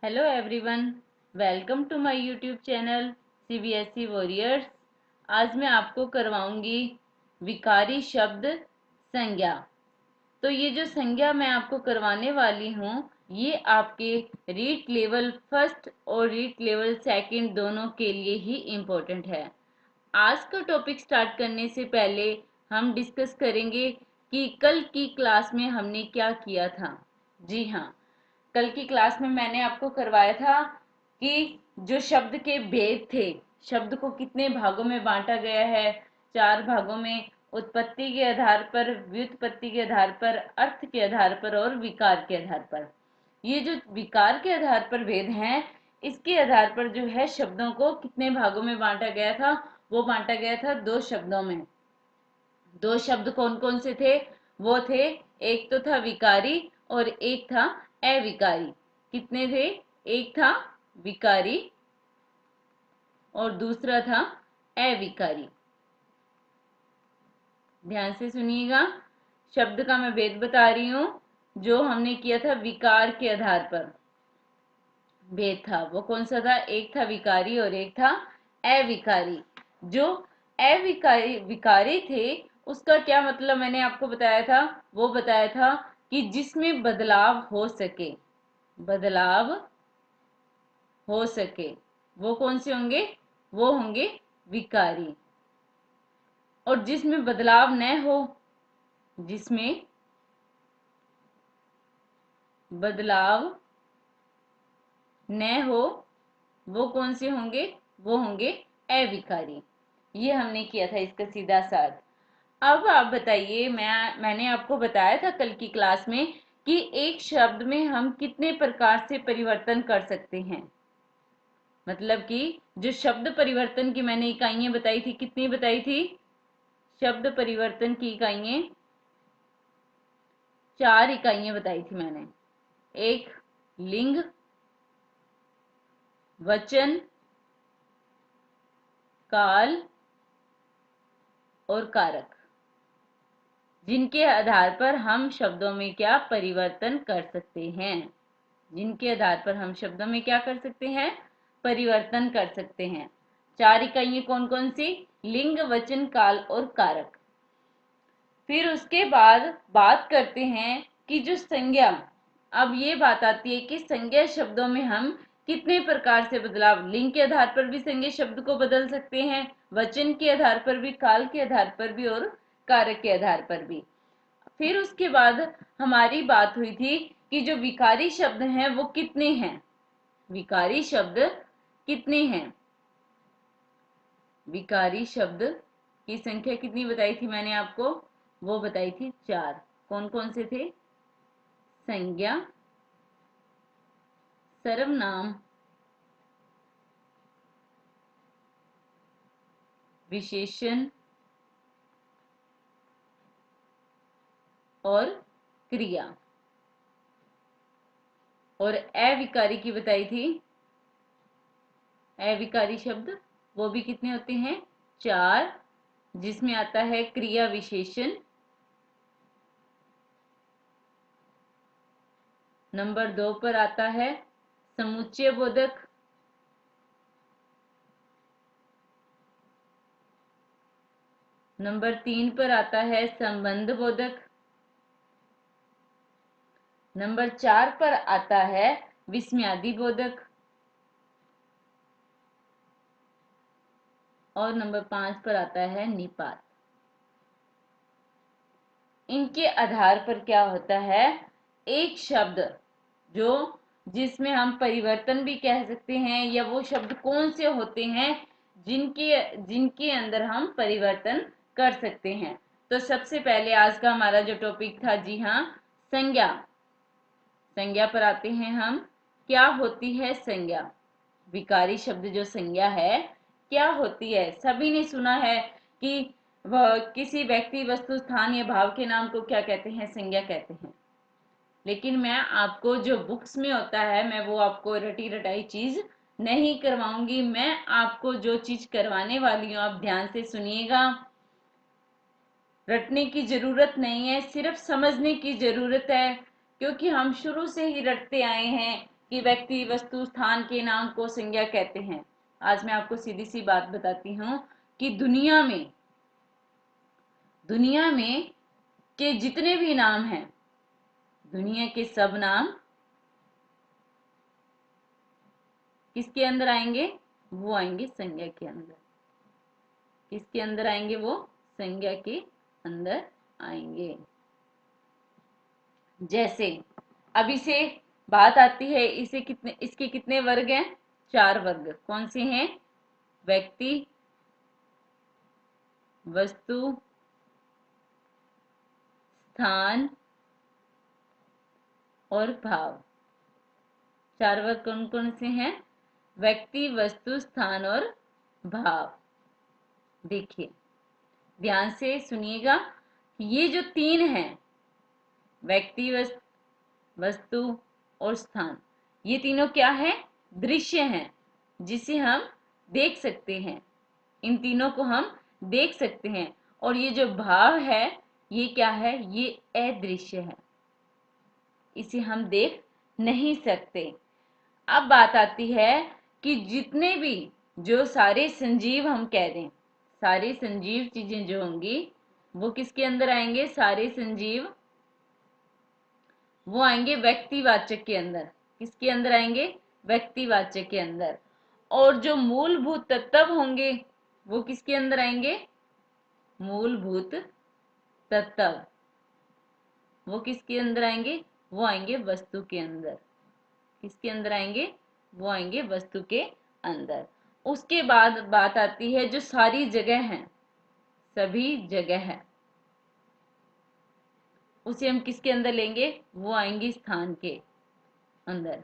Hello everyone, welcome to my YouTube channel CBSE warriors. आज मैं आपको करवाऊंगी विकारी शब्द संज्ञा। तो ये जो संज्ञा मैं आपको करवाने वाली हूँ, ये आपके रीड लेवल फर्स्ट और रीड लेवल सेकंड दोनों के लिए ही इम्पोर्टेंट है। आज का टॉपिक स्टार्ट करने से पहले हम डिस्कस करेंगे कि कल की क्लास में हमने क्या किया था। जी हाँ, कल की क्लास में मैंने आपको करवाया था कि जो शब्द के भेद थे, शब्द को कितने भागों में बांटा गया है। 4 भागों में, उत्पत्ति के आधार पर, व्युत्पत्ति के आधार पर, अर्थ के आधार पर और विकार के आधार पर। ये जो विकार के आधार पर भेद हैं, इसके आधार पर जो है शब्दों को कितने भागों में बांटा गया था। वो बांटा गया था 2 शब्दों में। 2 शब्द कौन कौन से थे? वो थे, एक तो था विकारी और एक था अविकारी। कितने थे? एक था विकारी और दूसरा था अविकारी। ध्यान से सुनिएगा, शब्द का मैं भेद बता रही हूं। जो हमने किया था विकार के आधार पर भेद था, वो कौन सा था? एक था विकारी और एक था अविकारी। जो अविकारी विकारी थे, उसका क्या मतलब मैंने आपको बताया था? वो बताया था कि जिसमें बदलाव हो सके, बदलाव हो सके, वो कौन से होंगे? वो होंगे विकारी। और जिसमें बदलाव न हो, जिसमें बदलाव न हो, वो कौन से होंगे? वो होंगे अविकारी। ये हमने किया था इसका सीधा साथ। अब आप बताइए, मैंने आपको बताया था कल की क्लास में कि एक शब्द में हम कितने प्रकार से परिवर्तन कर सकते हैं। मतलब कि जो शब्द परिवर्तन की मैंने इकाइयां बताई थी, कितनी बताई थी? शब्द परिवर्तन की इकाइयां 4 इकाइयां बताई थी मैंने। एक लिंग, वचन, काल और कारक, जिनके आधार पर हम शब्दों में क्या परिवर्तन कर सकते हैं। जिनके आधार पर हम शब्दों में क्या कर सकते हैं? परिवर्तन कर सकते हैं। 4 इकाइयां कौन कौन सी? लिंग, वचन, काल और कारक। फिर उसके बाद बात करते हैं कि जो संज्ञा, अब ये बात आती है कि संज्ञा शब्दों में हम कितने प्रकार से बदलाव, लिंग के आधार पर भी संज्ञा शब्द को बदल सकते हैं, वचन के आधार पर भी, काल के आधार पर भी और कारक के आधार पर भी। फिर उसके बाद हमारी बात हुई थी कि जो विकारी शब्द हैं वो कितने हैं। विकारी शब्द कितने हैं? विकारी शब्द की संख्या कितनी बताई थी मैंने आपको? वो बताई थी 4। कौन कौन से थे? संज्ञा, सर्वनाम, विशेषण और क्रिया। और अविकारी की बताई थी, अविकारी शब्द वो भी कितने होते हैं? 4, जिसमें आता है क्रिया विशेषण। नंबर 2 पर आता है समुच्चय बोधक। नंबर 3 पर आता है संबंध बोधक। नंबर 4 पर आता है विस्मयादि बोधक। और नंबर 5 पर आता है निपात। इनके आधार पर क्या होता है? एक शब्द जो जिसमें हम परिवर्तन भी कह सकते हैं, या वो शब्द कौन से होते हैं जिनके जिनके अंदर हम परिवर्तन कर सकते हैं। तो सबसे पहले आज का हमारा जो टॉपिक था, जी हाँ, संज्ञा। संज्ञा पर आते हैं हम। क्या होती है संज्ञा? विकारी शब्द जो संज्ञा है, क्या होती है? सभी ने सुना है कि वह किसी व्यक्ति, वस्तु, स्थान या भाव के नाम को क्या कहते हैं? संज्ञा कहते हैं। लेकिन मैं आपको जो बुक्स में होता है, मैं वो आपको रटी रटाई चीज नहीं करवाऊंगी। मैं आपको जो चीज करवाने वाली हूँ, आप ध्यान से सुनिएगा। रटने की जरूरत नहीं है, सिर्फ समझने की जरूरत है, क्योंकि हम शुरू से ही रटते आए हैं। कि व्यक्ति वस्तु स्थान के नाम को संज्ञा कहते हैं। आज मैं आपको सीधी सी बात बताती हूँ कि दुनिया में के जितने भी नाम हैं, दुनिया के सब नाम किसके अंदर आएंगे? वो आएंगे संज्ञा के अंदर। किसके अंदर आएंगे? वो संज्ञा के अंदर आएंगे। जैसे अब इसे बात आती है, इसके कितने वर्ग हैं? 4 वर्ग। कौन से हैं? व्यक्ति, वस्तु, स्थान और भाव। 4 वर्ग कौन कौन से हैं? व्यक्ति, वस्तु, स्थान और भाव। देखिए ध्यान से सुनिएगा, ये जो 3 हैं, व्यक्ति, वस्तु और स्थान, ये तीनों क्या है? दृश्य हैं, जिसे हम देख सकते हैं। इन तीनों को हम देख सकते हैं। और ये जो भाव है, ये क्या है? ये अदृश्य है, इसे हम देख नहीं सकते। अब बात आती है कि जितने भी जो सारे संजीव हम कह दें, सारी संजीव चीजें जो होंगी वो किसके अंदर आएंगे? सारे संजीव वो आएंगे व्यक्तिवाचक के अंदर। किसके अंदर आएंगे? व्यक्तिवाचक के अंदर। और जो मूलभूत तत्व होंगे वो किसके अंदर आएंगे? मूलभूत तत्व वो किसके अंदर आएंगे? वो आएंगे वस्तु के अंदर। किसके अंदर आएंगे? वो आएंगे वस्तु के अंदर। उसके बाद बात आती है जो सारी जगह है, सभी जगह है, उसे हम किसके अंदर लेंगे? वो आएंगी स्थान के अंदर।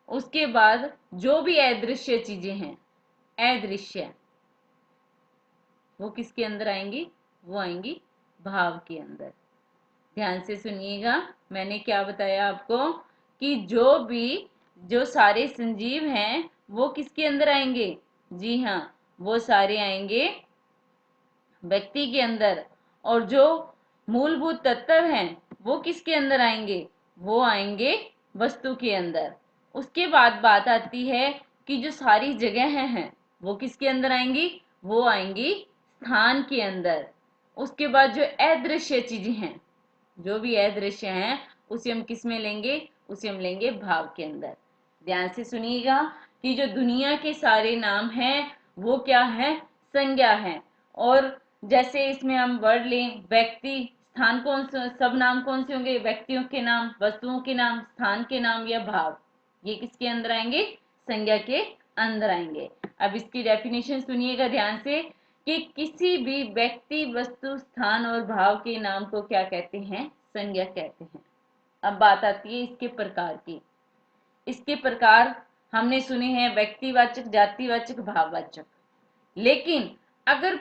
उसके बाद जो भी अदृश्य चीजें हैं, अदृश्य, वो किसके अंदर आएंगी? वो आएंगी भाव के अंदर। ध्यान से सुनिएगा, मैंने क्या बताया आपको कि जो सारे संजीव हैं वो किसके अंदर आएंगे? जी हाँ, वो सारे आएंगे व्यक्ति के अंदर। और जो मूलभूत तत्व हैं वो किसके अंदर आएंगे? वो आएंगे वस्तु के अंदर। उसके बाद बात आती है कि जो सारी जगह हैं वो किसके अंदर आएंगी? वो आएंगी स्थान के अंदर। उसके बाद जो अदृश्य चीजें हैं, जो भी अदृश्य हैं, उसे हम किस में लेंगे? उसे हम लेंगे भाव के अंदर। ध्यान से सुनिएगा कि जो दुनिया के सारे नाम हैं वो क्या है? संज्ञा है। और जैसे इसमें हम वर्ड लें व्यक्ति, स्थान कौन से, सब नाम कौन से होंगे? व्यक्तियों के नाम, वस्तुओं के नाम, स्थान के नाम या भाव, ये किसके अंदर आएंगे? संज्ञा के अंदर आएंगे। अब इसकी डेफिनेशन सुनिएगा ध्यान से कि किसी भी व्यक्ति, वस्तु, स्थान और भाव के नाम को क्या कहते हैं? संज्ञा कहते हैं। अब बात आती है इसके प्रकार की। इसके प्रकार हमने सुने हैं व्यक्तिवाचक, जातिवाचक, भाववाचक। लेकिन अगर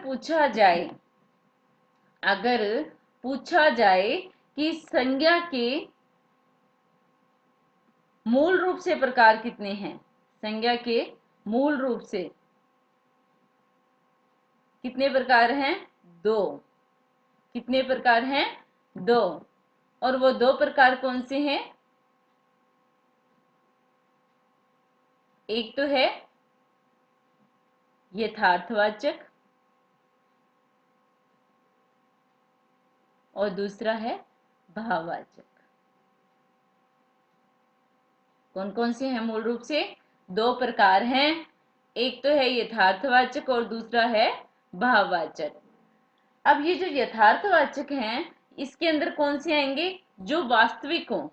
पूछा जाए कि संज्ञा के मूल रूप से प्रकार कितने हैं? संज्ञा के मूल रूप से कितने प्रकार हैं? 2। कितने प्रकार हैं? 2। और वो 2 प्रकार कौन से हैं? एक तो है यथार्थवाचक और दूसरा है भाववाचक। कौन कौन से हैं? मूल रूप से 2 प्रकार हैं। एक तो है यथार्थवाचक और दूसरा है भाववाचक। अब ये जो यथार्थवाचक हैं, इसके अंदर कौन से आएंगे? जो वास्तविक हों।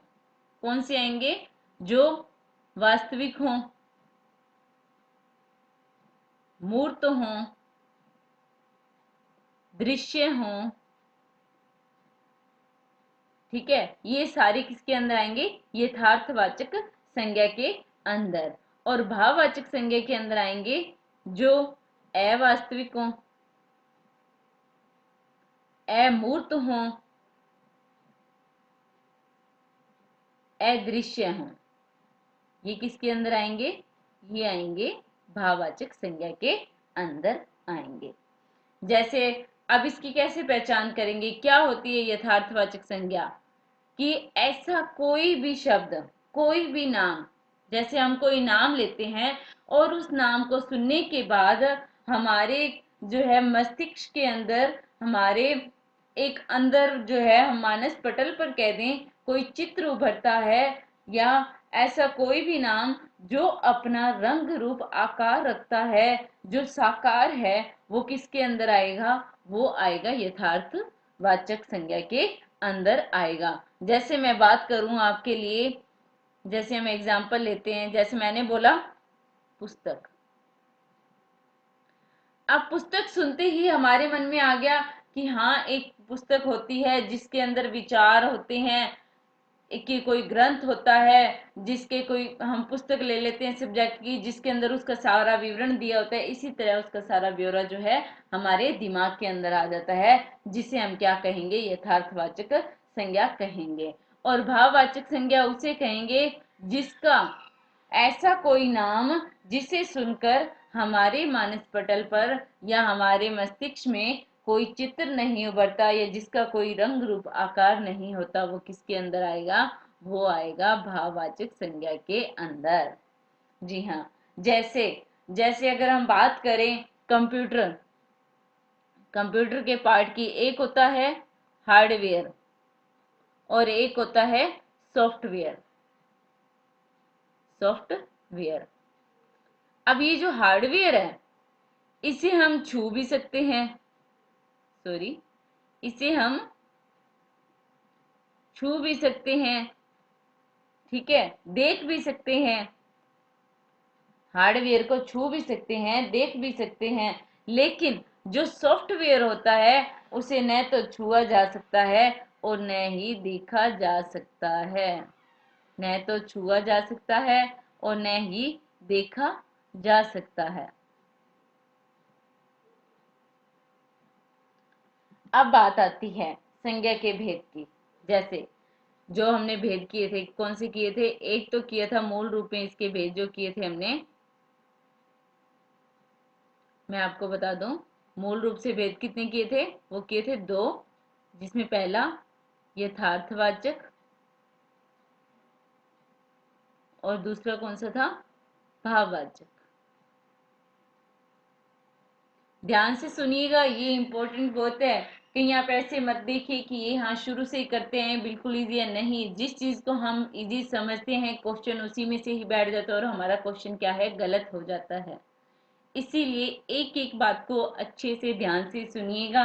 कौन से आएंगे? जो वास्तविक हों, मूर्त हों, दृश्य हों। ठीक है, ये सारे किसके अंदर आएंगे? यथार्थवाचक संज्ञा के अंदर। और भाववाचक संज्ञा के अंदर आएंगे जो अवास्तविक हों, अमूर्त हों, अदृश्य हों। ये किसके अंदर आएंगे? ये आएंगे भाववाचक संज्ञा के अंदर आएंगे। जैसे अब इसकी कैसे पहचान करेंगे? क्या होती है यथार्थवाचक संज्ञा? कि ऐसा कोई भी शब्द, कोई भी नाम जैसे हम कोई नाम लेते हैं और उस नाम को सुनने के बाद हमारे जो है मस्तिष्क के अंदर, हमारे एक अंदर जो है हम मानस पटल पर कह दें कोई चित्र उभरता है, या ऐसा कोई भी नाम जो अपना रंग रूप आकार रखता है, जो साकार है, वो किसके अंदर आएगा? वो आएगा यथार्थ वाचक संज्ञा के अंदर आएगा। जैसे मैं बात करूं आपके लिए, जैसे हम एग्जाम्पल लेते हैं, जैसे मैंने बोला पुस्तक। अब पुस्तक सुनते ही हमारे मन में आ गया कि हाँ, एक पुस्तक होती है जिसके अंदर विचार होते हैं, कि कोई ग्रंथ होता है, जिसके कोई हम पुस्तक ले लेते हैं सब्जेक्ट की, जिसके अंदर उसका सारा विवरण दिया होता है, इसी तरह उसका सारा ब्यौरा जो है हमारे दिमाग के अंदर आ जाता है, जिसे हम क्या कहेंगे? यथार्थवाचक संज्ञा कहेंगे। और भाववाचक संज्ञा उसे कहेंगे जिसका ऐसा कोई नाम जिसे सुनकर हमारे मानस पटल पर या हमारे मस्तिष्क में कोई चित्र नहीं उभरता, या जिसका कोई रंग रूप आकार नहीं होता, वो किसके अंदर आएगा? वो आएगा भाववाचक संज्ञा के अंदर। जी हाँ, जैसे जैसे अगर हम बात करें कंप्यूटर, कंप्यूटर के पार्ट की, एक होता है हार्डवेयर और एक होता है सॉफ्टवेयर। सॉफ्टवेयर, अब ये जो हार्डवेयर है इसे हम छू भी सकते हैं, सॉरी, इसे हम छू भी सकते हैं, ठीक है, देख भी सकते हैं, हार्डवेयर को छू भी सकते हैं, देख भी सकते हैं। लेकिन जो सॉफ्टवेयर होता है उसे न तो छुआ जा सकता है और न ही देखा जा सकता है, न तो छुआ जा सकता है और न ही देखा जा सकता है। अब बात आती है संज्ञा के भेद की। जैसे जो हमने भेद किए थे, कौन से किए थे? एक तो किया था मूल रूप में इसके भेद, जो किए थे हमने, मैं आपको बता दूं, मूल रूप से भेद कितने किए थे? वो किए थे 2, जिसमें पहला यथार्थवाचक और दूसरा कौन सा था? भाववाचक। ध्यान से सुनिएगा, ये इंपॉर्टेंट बहुत है। कहीं आप ऐसे मत देखिए कि ये हाँ शुरू से ही करते हैं बिल्कुल इजी है, नहीं, जिस चीज को हम इजी समझते हैं क्वेश्चन उसी में से ही बैठ जाता है और हमारा क्वेश्चन क्या है? गलत हो जाता है। इसीलिए एक एक बात को अच्छे से ध्यान से सुनिएगा।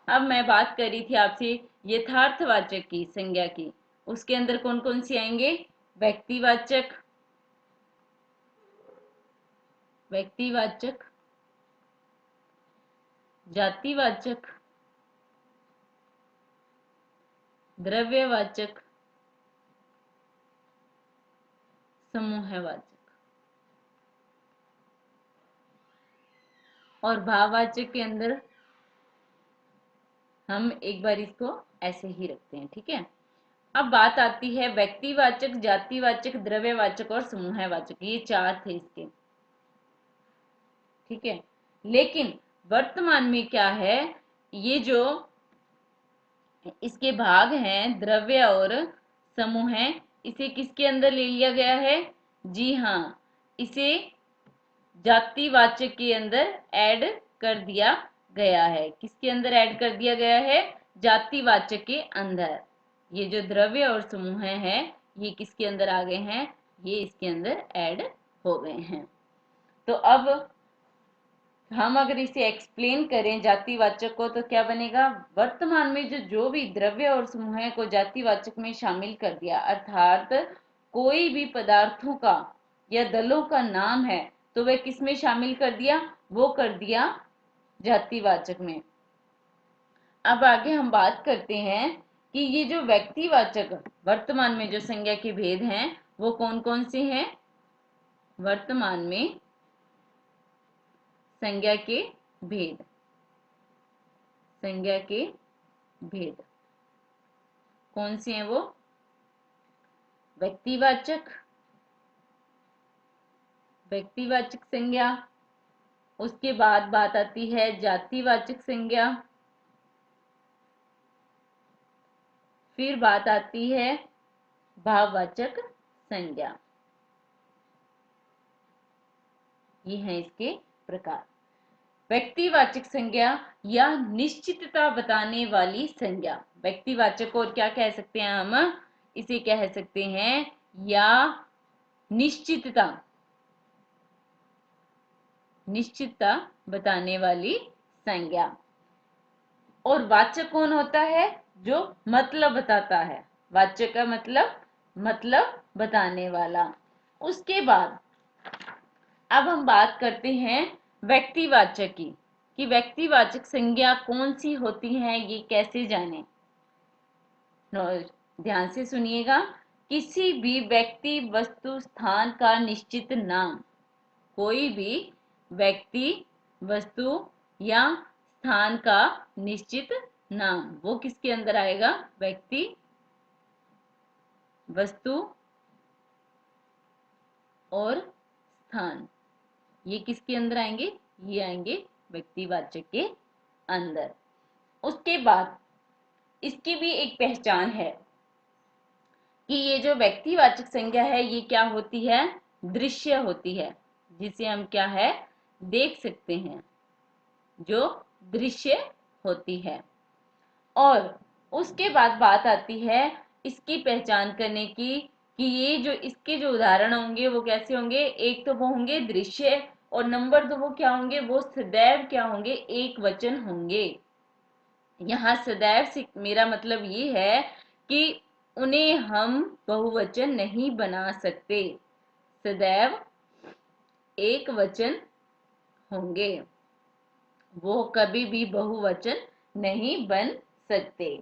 अब मैं बात कर रही थी आपसे यथार्थवाचक की संज्ञा की, उसके अंदर कौन कौन सी आएंगे? व्यक्तिवाचक, व्यक्तिवाचक, जातिवाचक, द्रव्यवाचक, समूहवाचक। और भाववाचक के अंदर हम एक बार इसको ऐसे ही रखते हैं, ठीक है। अब बात आती है व्यक्तिवाचक, जातिवाचक, द्रव्यवाचक और समूहवाचक, ये 4 थे इसके, ठीक है। लेकिन वर्तमान में क्या है, ये जो इसके भाग हैं द्रव्य और समूह है, इसे किसके अंदर ले लिया गया है? जी हाँ, इसे जातिवाचक के अंदर ऐड कर दिया गया है। किसके अंदर ऐड कर दिया गया है? जातिवाचक के अंदर। ये जो द्रव्य और समूह है ये किसके अंदर आ गए हैं? ये इसके अंदर ऐड हो गए हैं। तो अब हम अगर इसे एक्सप्लेन करें जातिवाचक को तो क्या बनेगा? वर्तमान में जो जो भी द्रव्य और समूह को जातिवाचक में शामिल कर दिया, अर्थात कोई भी पदार्थों का या दलों का नाम है तो वह किस में शामिल कर दिया? वो कर दिया जातिवाचक में। अब आगे हम बात करते हैं कि ये जो व्यक्तिवाचक वर्तमान में जो संज्ञा के भेद हैं वो कौन कौन से हैं? वर्तमान में संज्ञा के भेद, संज्ञा के भेद कौन से हैं? वो व्यक्तिवाचक, व्यक्तिवाचक संज्ञा, उसके बाद बात आती है जातिवाचक संज्ञा, फिर बात आती है भाववाचक संज्ञा। ये हैं इसके प्रकार। व्यक्तिवाचक संज्ञा या निश्चितता बताने वाली संज्ञा। व्यक्तिवाचक और क्या कह सकते हैं हम, इसे कह सकते हैं या निश्चितता, निश्चितता बताने वाली संज्ञा। और वाचक कौन होता है, जो मतलब बताता है। वाचक का मतलब बताने वाला। उसके बाद अब हम बात करते हैं व्यक्तिवाचक की, कि व्यक्तिवाचक संज्ञा कौन सी होती है, ये कैसे जाने। ध्यान से सुनिएगा। किसी भी व्यक्ति वस्तु स्थान का निश्चित नाम। कोई भी व्यक्ति वस्तु या स्थान का निश्चित नाम, वो किसके अंदर आएगा, व्यक्ति वस्तु और स्थान, ये किसके अंदर आएंगे, ये आएंगे व्यक्तिवाचक के अंदर। उसके बाद इसकी भी एक पहचान है कि ये जो व्यक्तिवाचक संज्ञा है ये क्या होती है, दृश्य होती है, जिसे हम क्या है, देख सकते हैं, जो दृश्य होती है। और उसके बाद बात आती है इसकी पहचान करने की, कि ये जो इसके जो उदाहरण होंगे वो कैसे होंगे। एक तो वो होंगे दृश्य, और नंबर 2 वो क्या होंगे, वो सदैव क्या होंगे, एक वचन होंगे। यहाँ सदैव से मेरा मतलब ये है कि उन्हें हम बहुवचन नहीं बना सकते, सदैव एक वचन होंगे, वो कभी भी बहुवचन नहीं बन सकते।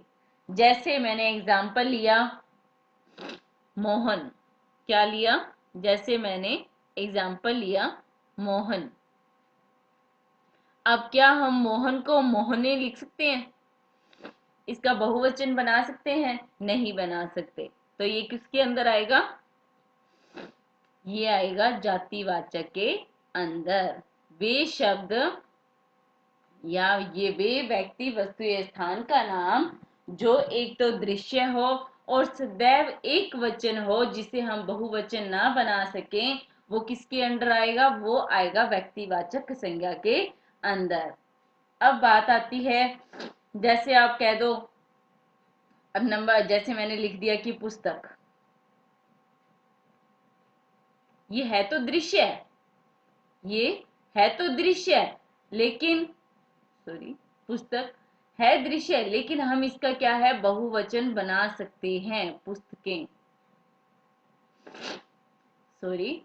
जैसे मैंने एग्जाम्पल लिया मोहन, क्या लिया, जैसे मैंने एग्जाम्पल लिया मोहन। अब क्या हम मोहन को मोहने लिख सकते हैं, इसका बहुवचन बना सकते हैं, नहीं बना सकते। तो ये किसके अंदर आएगा, ये आएगा जातिवाचक के अंदर। वे शब्द या ये वे व्यक्ति वस्तु या स्थान का नाम जो एक तो दृश्य हो और सदैव एक वचन हो, जिसे हम बहुवचन ना बना सकें, वो किसके अंदर आएगा, वो आएगा व्यक्तिवाचक संज्ञा के अंदर। अब बात आती है, जैसे आप कह दो, अब नंबर जैसे मैंने लिख दिया कि पुस्तक, ये है तो दृश्य है, ये है तो दृश्य है, लेकिन सॉरी पुस्तक है दृश्य, लेकिन हम इसका क्या है, बहुवचन बना सकते हैं, पुस्तकें, सॉरी,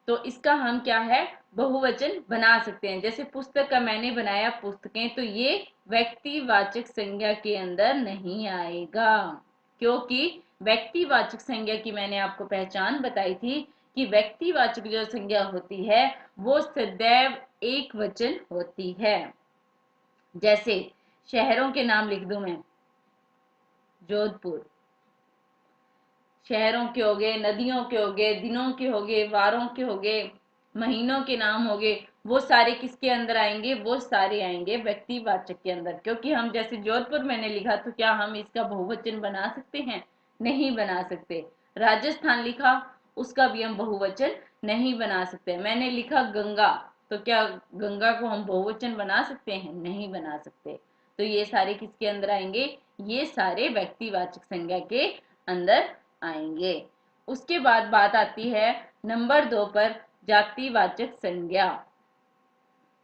तो इसका हम क्या है, बहुवचन बना सकते हैं। जैसे पुस्तक का मैंने बनाया पुस्तकें, तो ये व्यक्तिवाचक संज्ञा के अंदर नहीं आएगा, क्योंकि व्यक्तिवाचक संज्ञा की मैंने आपको पहचान बताई थी कि व्यक्तिवाचक जो संज्ञा होती है वो सदैव एक वचन होती है। जैसे शहरों के नाम लिख दूं मैं, जोधपुर, शहरों के हो गए, नदियों के हो गए, दिनों के हो गए, वारों के हो गए, महीनों के नाम हो गए, वो सारे किसके अंदर आएंगे, वो सारे आएंगे व्यक्तिवाचक के अंदर। क्योंकि हम जैसे जोधपुर मैंने लिखा, तो क्या हम इसका बहुवचन बना सकते हैं, नहीं बना सकते। राजस्थान लिखा, उसका भी हम बहुवचन नहीं बना सकते। मैंने लिखा गंगा, तो क्या गंगा को हम बहुवचन बना सकते हैं, नहीं बना सकते। तो ये सारे किसके अंदर आएंगे, ये सारे व्यक्तिवाचक संज्ञा के अंदर आएंगे। उसके बाद बात आती है नंबर 2 पर, जातिवाचक संज्ञा।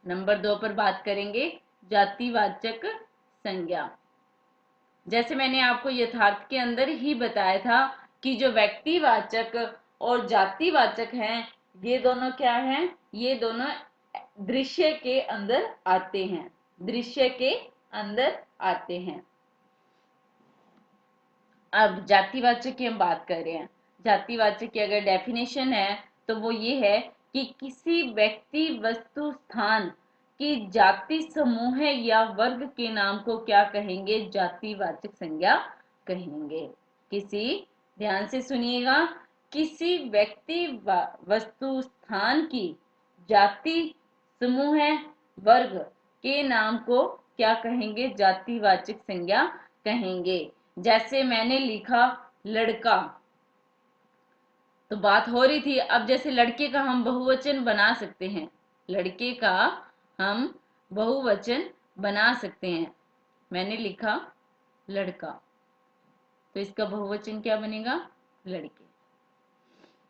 नंबर 2 पर बात करेंगे जातिवाचक संज्ञा। जैसे मैंने आपको यथार्थ के अंदर ही बताया था कि जो व्यक्तिवाचक और जातिवाचक हैं, ये दोनों क्या हैं, ये दोनों दृश्य के अंदर आते हैं, दृश्य के अंदर आते हैं। अब जातिवाचक की हम बात कर रहे हैं। जातिवाचक की अगर डेफिनेशन है तो वो ये है कि किसी व्यक्ति वस्तु स्थान की जाति समूह या वर्ग के नाम को क्या कहेंगे, जातिवाचक संज्ञा कहेंगे। किसी, ध्यान से सुनिएगा, किसी व्यक्ति वस्तु स्थान की जाति समूह वर्ग के नाम को क्या कहेंगे, जातिवाचक संज्ञा कहेंगे। जैसे मैंने लिखा लड़का, तो बात हो रही थी, अब जैसे लड़के का हम बहुवचन बना सकते हैं, लड़के का हम बहुवचन बना सकते हैं। मैंने लिखा लड़का, तो इसका बहुवचन क्या बनेगा? लड़के।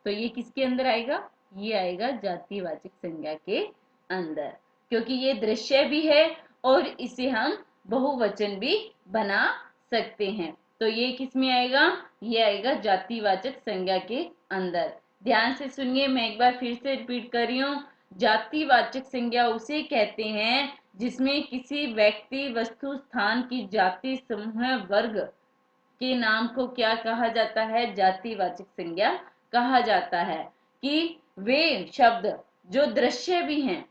तो ये किसके अंदर आएगा? ये आएगा जातिवाचक संज्ञा के अंदर, क्योंकि ये दृश्य भी है और इसे हम बहुवचन भी बना सकते हैं। तो ये किस में आएगा? ये आएगा जातिवाचक संज्ञा के अंदर। ध्यान से सुनिए, मैं एक बार फिर से रिपीट कर रही हूँ। जातिवाचक संज्ञा उसे कहते हैं जिसमें किसी व्यक्ति, वस्तु, स्थान की जाति, समूह, वर्ग के नाम को क्या कहा जाता है? जातिवाचक संज्ञा कहा जाता है। कि वे शब्द जो दृश्य भी हैं,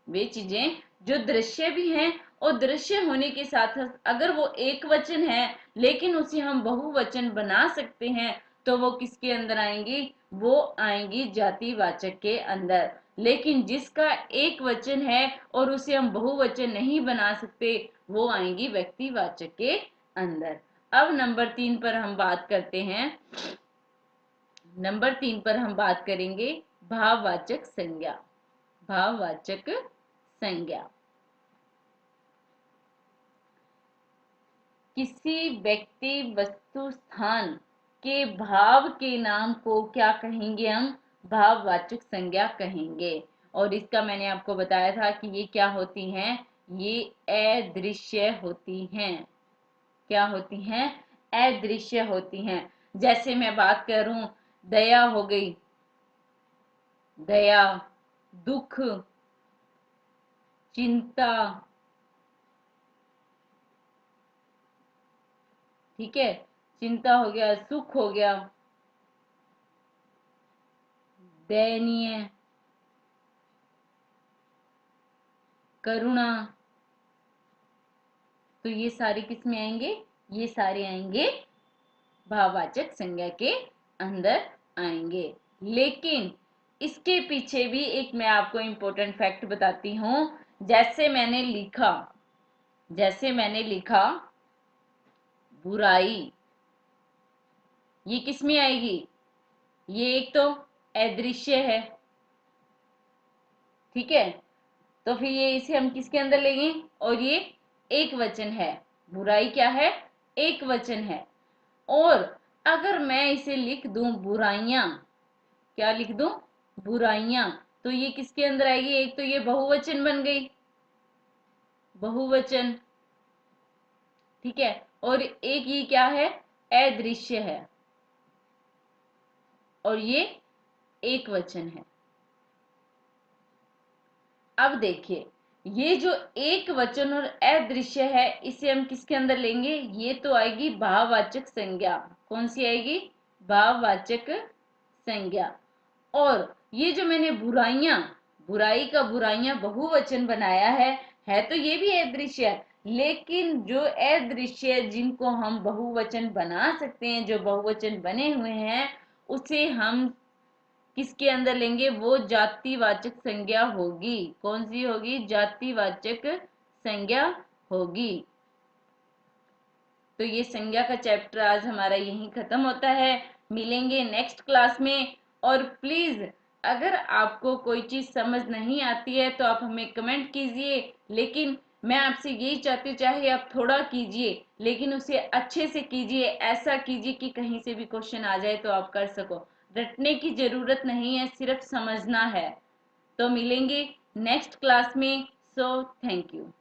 वे चीजें जो दृश्य भी हैं और दृश्य होने के साथ अगर वो एक वचन है लेकिन उसे हम बहुवचन बना सकते हैं, तो वो किसके अंदर आएंगी? वो आएंगी जातिवाचक के अंदर। लेकिन जिसका एक वचन है और उसे हम बहुवचन नहीं बना सकते, वो आएंगी व्यक्तिवाचक के अंदर। अब नंबर 3 पर हम बात करते हैं। नंबर 3 पर हम बात करेंगे भाववाचक संज्ञा। भाववाचक संज्ञा किसी व्यक्ति, वस्तु, स्थान के भाव के नाम को क्या कहेंगे? हम भाववाचक संज्ञा कहेंगे। और इसका मैंने आपको बताया था कि ये क्या होती हैं? ये अदृश्य होती हैं। क्या होती हैं? अदृश्य होती हैं। जैसे मैं बात करूं, दया हो गई, दया, दुख, चिंता, ठीक है, चिंता हो गया, सुख हो गया, दयनीय, करुणा, तो ये सारे किस में आएंगे? ये सारे आएंगे भाववाचक संज्ञा के अंदर आएंगे। लेकिन इसके पीछे भी एक मैं आपको इंपॉर्टेंट फैक्ट बताती हूं। जैसे मैंने लिखा बुराई, ये किस में आएगी? ये एक तो अदृश्य है, ठीक है, तो फिर ये इसे हम किसके अंदर लेंगे? और ये एक वचन है, बुराई क्या है? एक वचन है। और अगर मैं इसे लिख दूं बुराइयां, क्या लिख दूं? बुराइयां, तो ये किसके अंदर आएगी? एक तो ये बहुवचन बन गई, बहुवचन, ठीक है, और एक ये क्या है? अदृश्य है, और ये एक वचन है। अब देखिए, ये जो एक वचन और अदृश्य है, इसे हम किसके अंदर लेंगे? ये तो आएगी भाववाचक संज्ञा। कौन सी आएगी? भाववाचक संज्ञा। और ये जो मैंने बुराइयां, बुराई का बुराइयां बहुवचन बनाया है तो ये भी अदृश्य है। लेकिन जो अदृश्य जिनको हम बहुवचन बना सकते हैं, जो बहुवचन बने हुए हैं, उसे हम किसके अंदर लेंगे? वो जातिवाचक संज्ञा होगी। कौन सी होगी? जातिवाचक संज्ञा होगी। तो ये संज्ञा का चैप्टर आज हमारा यहीं खत्म होता है। मिलेंगे नेक्स्ट क्लास में। और प्लीज, अगर आपको कोई चीज समझ नहीं आती है तो आप हमें कमेंट कीजिए। लेकिन मैं आपसे यही चाहती हूँ, चाहे आप थोड़ा कीजिए लेकिन उसे अच्छे से कीजिए। ऐसा कीजिए कि कहीं से भी क्वेश्चन आ जाए तो आप कर सको। रटने की जरूरत नहीं है, सिर्फ समझना है। तो मिलेंगे नेक्स्ट क्लास में। So thank you.